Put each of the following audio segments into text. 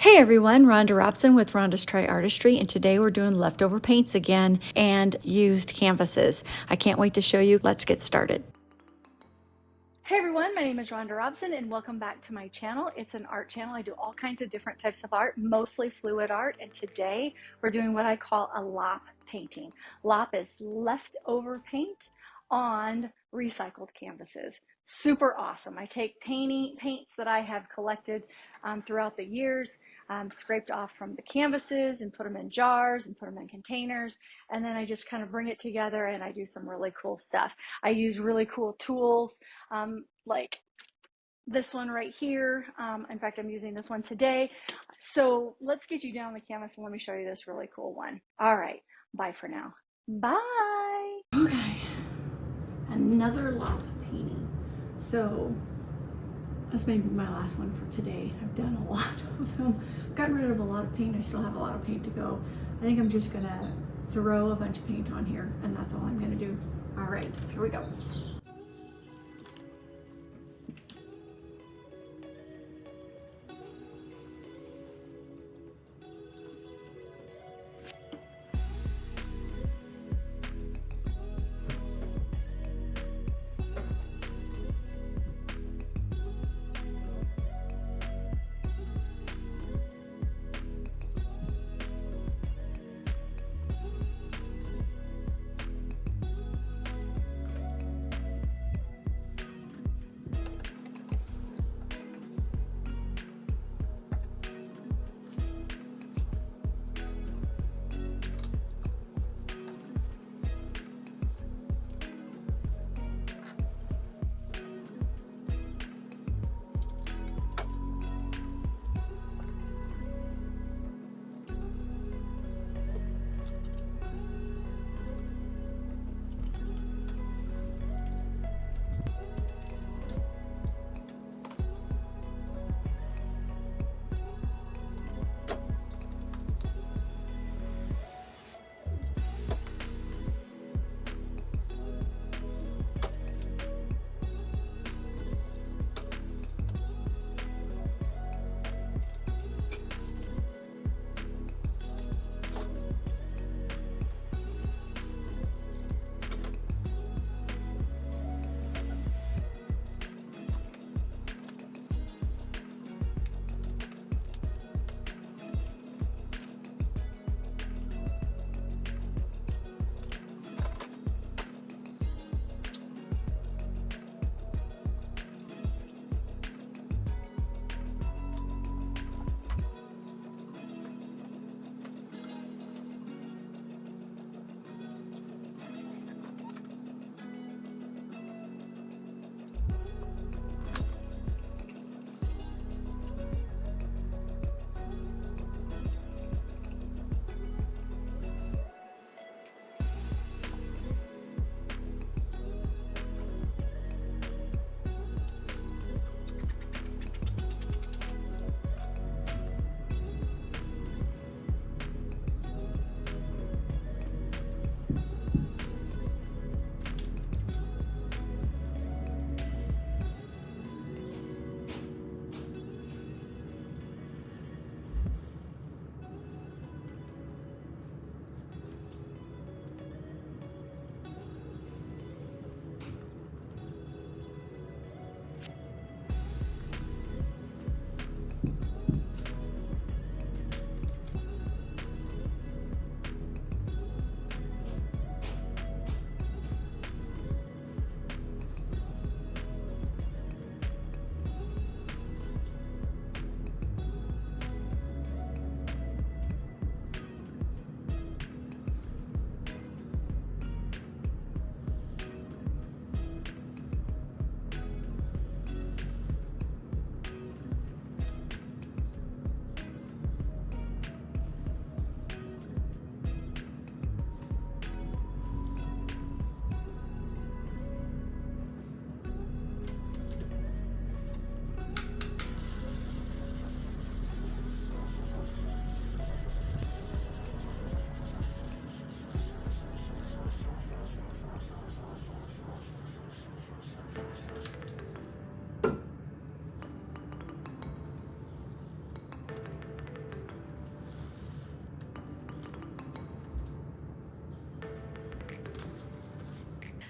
Hey everyone, Rhonda Robson with Rhonda's Tri-RRR-tistry, and today we're doing leftover paints again and used canvases. I can't wait to show you. Let's get started. Hey everyone, my name is Rhonda Robson and welcome back to my channel. It's an art channel. I do all kinds of different types of art, mostly fluid art, and today we're doing what I call a lop painting. Lop is leftover paint on recycled canvases. Super awesome. I take paints that I have collected throughout the years, scraped off from the canvases and put them in jars and put them in containers, and then I just kind of bring it together and I do some really cool stuff. I use really cool tools like this one right here. In fact, I'm using this one today. So let's get you down on the canvas and let me show you this really cool one. All right, bye for now. Bye. Okay, another lop painting. So this may be my last one for today. I've done a lot of them. I've gotten rid of a lot of paint. I still have a lot of paint to go. I think I'm just gonna throw a bunch of paint on here and that's all I'm gonna do. All right, here we go.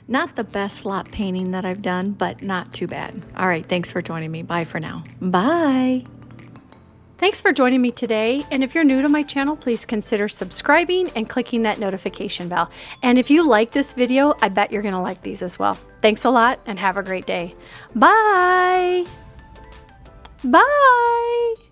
Not the best slop painting that I've done, but not too bad. All right, thanks for joining me. Bye for now. Bye. Thanks for joining me today, and if you're new to my channel, please consider subscribing and clicking that notification bell. And if you like this video, I bet you're gonna like these as well. Thanks a lot and have a great day. Bye! Bye!